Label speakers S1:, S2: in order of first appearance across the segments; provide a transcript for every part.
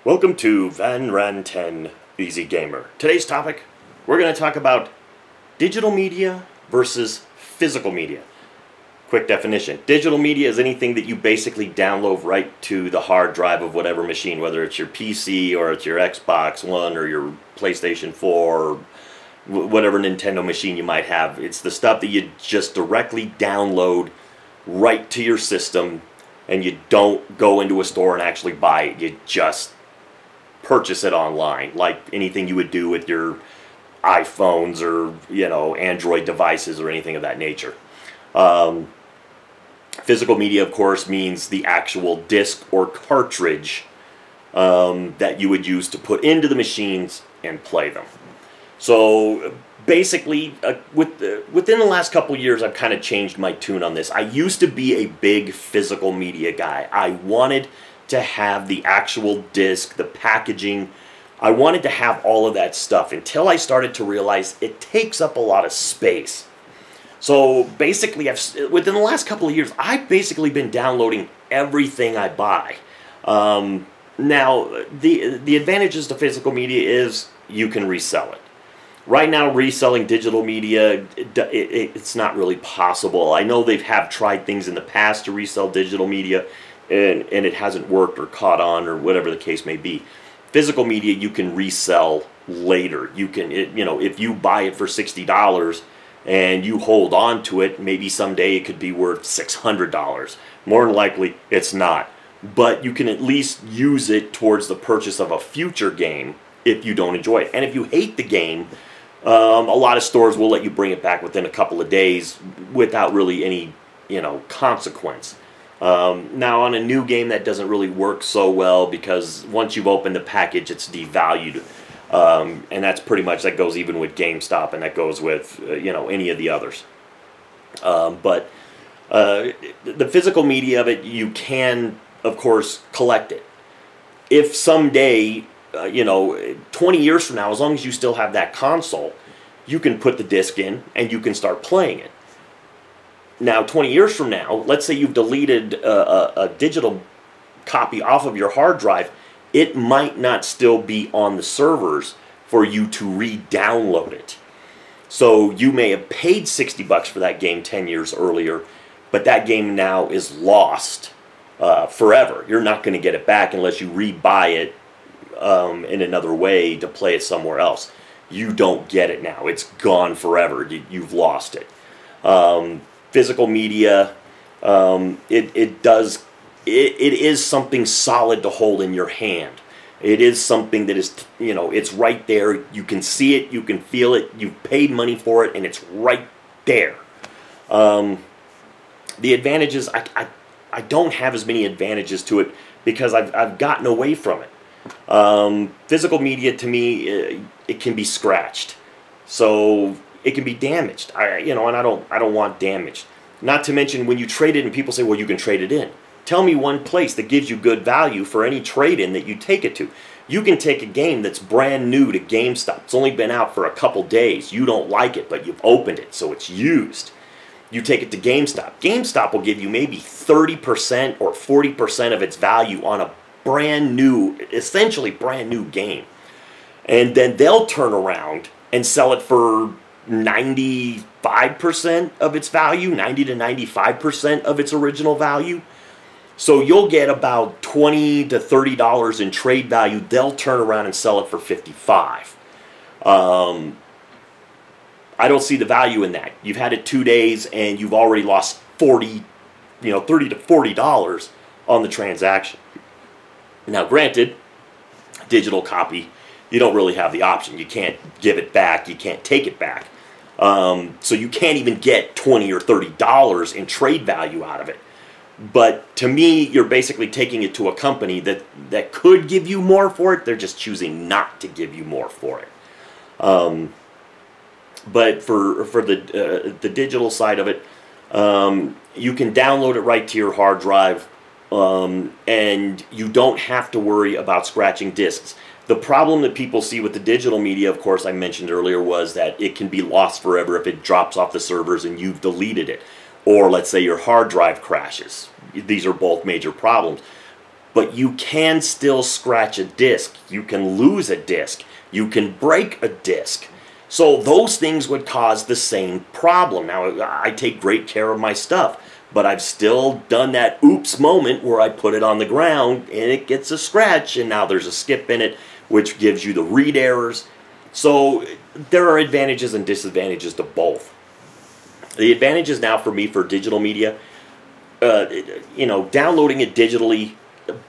S1: Welcome to Van Ran 10 Eezeey Gamer. Today's topic, we're going to talk about digital media versus physical media. Quick definition. Digital media is anything that you basically download right to the hard drive of whatever machine, whether it's your PC or it's your Xbox One or your PlayStation 4 or whatever Nintendo machine you might have. It's the stuff that you just directly download right to your system, and you don't go into a store and actually buy it. You just purchase it online, like anything you would do with your iPhones or, Android devices or anything of that nature. Physical media, of course, means the actual disc or cartridge that you would use to put into the machines and play them. So basically, within the last couple years, I've kind of changed my tune on this. I used to be a big physical media guy. I wanted to have the actual disc, the packaging. I wanted to have all of that stuff until I started to realize it takes up a lot of space. So basically, within the last couple of years, I've basically been downloading everything I buy. Now, the advantages to physical media is you can resell it. Right now, reselling digital media, it's not really possible. I know they've tried things in the past to resell digital media, and it hasn't worked or caught on or whatever the case may be. Physical media you can resell later. You can, if you buy it for $60 and you hold on to it, maybe someday it could be worth $600. More than likely, it's not. But you can at least use it towards the purchase of a future game if you don't enjoy it. And if you hate the game, a lot of stores will let you bring it back within a couple of days without really any, consequence. Now, on a new game, that doesn't really work so well because once you've opened the package, it's devalued. And that's pretty much, that goes even with GameStop, and that goes with, any of the others. But the physical media of it, you can, of course, collect it. If someday, 20 years from now, as long as you still have that console, you can put the disc in and you can start playing it. Now, 20 years from now, let's say you've deleted a digital copy off of your hard drive, it might not still be on the servers for you to re-download it. So you may have paid $60 for that game 10 years earlier, but that game now is lost forever. You're not going to get it back unless you re-buy it in another way to play it somewhere else. You don't get it now. It's gone forever. You've lost it. Physical media, it is something solid to hold in your hand. It is something that is, it's right there. You can see it, you can feel it, you've paid money for it, and it's right there. The advantages, I don't have as many advantages to it because I've gotten away from it. Physical media, to me, it can be scratched. So it can be damaged, and I don't want damaged. Not to mention when you trade it and people say, well, you can trade it in. Tell me one place that gives you good value for any trade-in that you take it to. You can take a game that's brand new to GameStop. It's only been out for a couple days. You don't like it, but you've opened it, so it's used. You take it to GameStop. GameStop will give you maybe 30% or 40% of its value on a brand new, essentially brand new game. And then they'll turn around and sell it for 95% of its value, 90 to 95% of its original value. So you'll get about $20 to $30 in trade value. They'll turn around and sell it for $55. I don't see the value in that. You've had it 2 days and you've already lost $30 to $40 on the transaction. Now, granted, digital copy, you don't really have the option. You can't give it back. You can't take it back. So you can't even get $20 or $30 in trade value out of it. But to me, you're basically taking it to a company that could give you more for it. They're just choosing not to give you more for it. But for the digital side of it, you can download it right to your hard drive, and you don't have to worry about scratching discs. The problem that people see with the digital media, of course, I mentioned earlier, was that it can be lost forever if it drops off the servers and you've deleted it. Or let's say your hard drive crashes. These are both major problems. but you can still scratch a disc. You can lose a disc. You can break a disc. So those things would cause the same problem. Now, I take great care of my stuff, but I've still done that oops moment where I put it on the ground and it gets a scratch, and now there's a skip in it, which gives you the read errors. So there are advantages and disadvantages to both. The advantages now for me for digital media, downloading it digitally,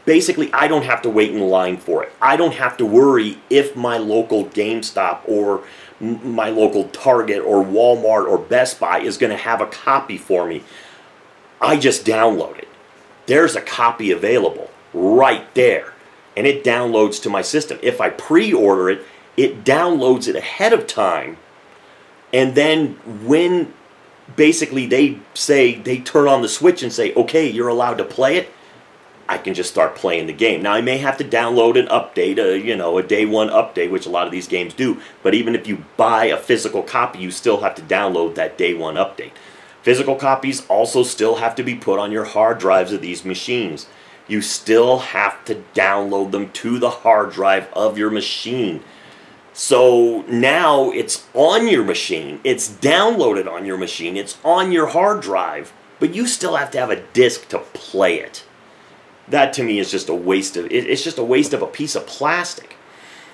S1: basically I don't have to wait in line for it. I don't have to worry if my local GameStop or my local Target or Walmart or Best Buy is going to have a copy for me. I just download it. There's a copy available right there, and it downloads to my system. If I pre-order it, it downloads it ahead of time, and then when basically they turn on the switch and say, okay, you're allowed to play it, I can just start playing the game. Now, I may have to download an update, a day one update, which a lot of these games do, but even if you buy a physical copy, you still have to download that day one update. Physical copies also still have to be put on your hard drives of these machines. You still have to download them to the hard drive of your machine. So now it's on your machine, it's downloaded on your machine, it's on your hard drive, but you still have to have a disc to play it. That to me is just a waste of, it's just a waste of a piece of plastic.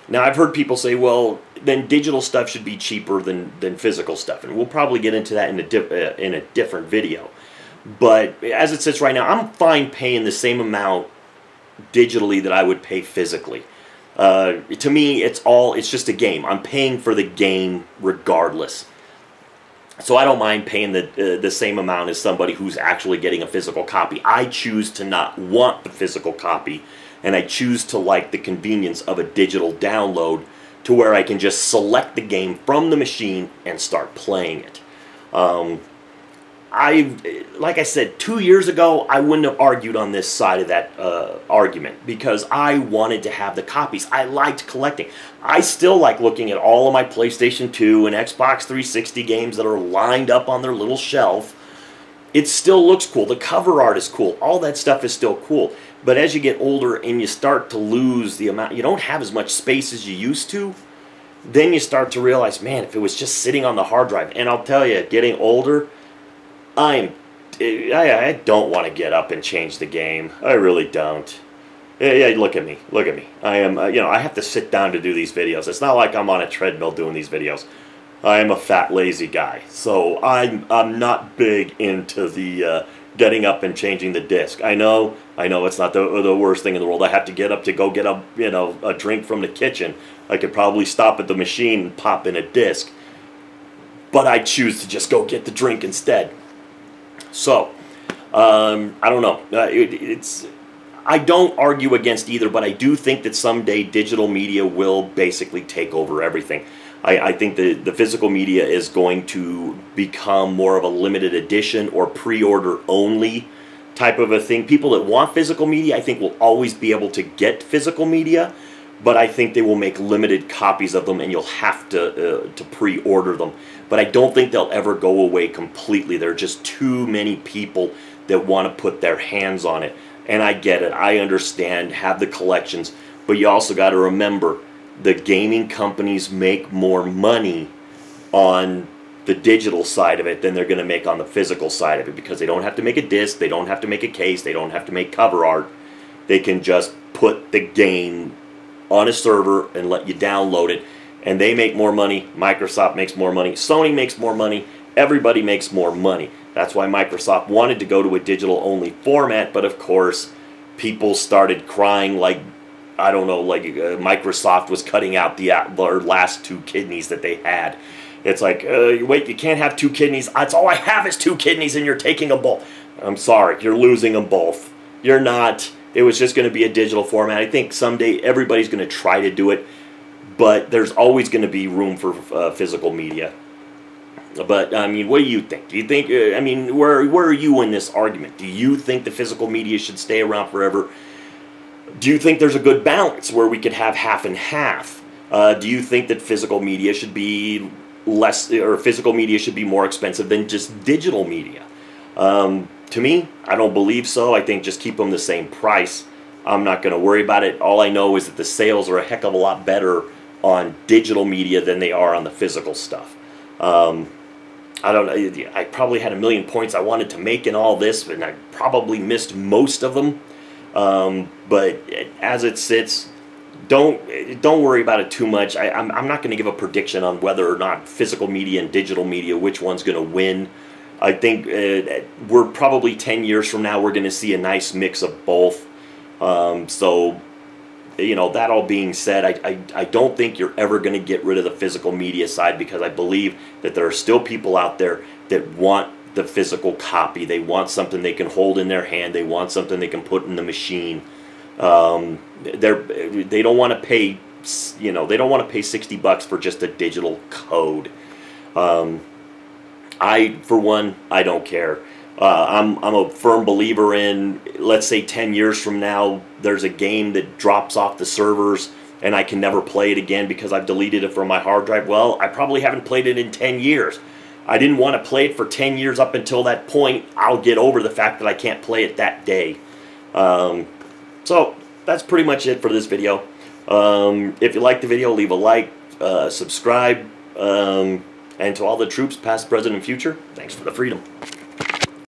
S1: Now I've heard people say, well, then digital stuff should be cheaper than physical stuff, and we'll probably get into that in a different video. But as it sits right now, I'm fine paying the same amount digitally that I would pay physically. To me, it's just a game. I'm paying for the game regardless. So I don't mind paying the same amount as somebody who's actually getting a physical copy. I choose to not want the physical copy, and I choose to like the convenience of a digital download to where I can just select the game from the machine and start playing it. Like I said, 2 years ago, I wouldn't have argued on this side of that argument because I wanted to have the copies. I liked collecting. I still like looking at all of my PlayStation 2 and Xbox 360 games that are lined up on their little shelf. It still looks cool. The cover art is cool. All that stuff is still cool. But as you get older and you start to lose the amount, you don't have as much space as you used to, then you start to realize, man, if it was just sitting on the hard drive. And I'll tell you, getting older, I don't want to get up and change the game. I really don't. Yeah, look at me. Look at me. I am, I have to sit down to do these videos. It's not like I'm on a treadmill doing these videos. I am a fat, lazy guy. So I'm not big into the getting up and changing the disc. I know it's not the worst thing in the world. I have to get up to go get a drink from the kitchen. I could probably stop at the machine and pop in a disc. But I choose to just go get the drink instead. So, I don't know. I don't argue against either, but I do think that someday digital media will basically take over everything. I think the physical media is going to become more of a limited edition or pre-order only type of a thing. People that want physical media, I think, will always be able to get physical media, but I think they will make limited copies of them and you'll have to pre-order them. But I don't think they'll ever go away completely. There are just too many people that want to put their hands on it. And I get it. I understand, have the collections. But you also got to remember, the gaming companies make more money on the digital side of it than they're going to make on the physical side of it, because they don't have to make a disc, they don't have to make a case, they don't have to make cover art. They can just put the game on a server and let you download it, and they make more money. Microsoft makes more money, Sony makes more money, everybody makes more money. That's why Microsoft wanted to go to a digital only format, but of course people started crying like, I don't know, like Microsoft was cutting out their last 2 kidneys that they had. It's like, wait, you can't have 2 kidneys. That's all I have is 2 kidneys and you're taking them both. I'm sorry, you're losing them both. You're not. It was just going to be a digital format. I think someday everybody's going to try to do it, but there's always going to be room for physical media. But, I mean, what do you think? Do you think, I mean, where are you in this argument? Do you think the physical media should stay around forever? Do you think there's a good balance where we could have half and half? Do you think that physical media should be less, or physical media should be more expensive than just digital media? To me, I don't believe so. I think just keep them the same price. I'm not going to worry about it. All I know is that the sales are a heck of a lot better on digital media than they are on the physical stuff. I don't know. I probably had a million points I wanted to make in all this, and I probably missed most of them. But as it sits, don't worry about it too much. I'm not going to give a prediction on whether or not physical media and digital media, which one's going to win. I think we're probably 10 years from now, we're going to see a nice mix of both. So, you know, that all being said, I don't think you're ever going to get rid of the physical media side, because I believe that there are still people out there that want the physical copy. They want something they can hold in their hand. They want something they can put in the machine. They don't want to pay, you know, they don't want to pay $60 for just a digital code. For one, I don't care. I'm a firm believer in, let's say 10 years from now, there's a game that drops off the servers and I can never play it again because I've deleted it from my hard drive. Well, I probably haven't played it in 10 years. I didn't want to play it for 10 years up until that point. I'll get over the fact that I can't play it that day. So that's pretty much it for this video. If you liked the video, leave a like, subscribe, and to all the troops, past, present, and future, thanks for the freedom.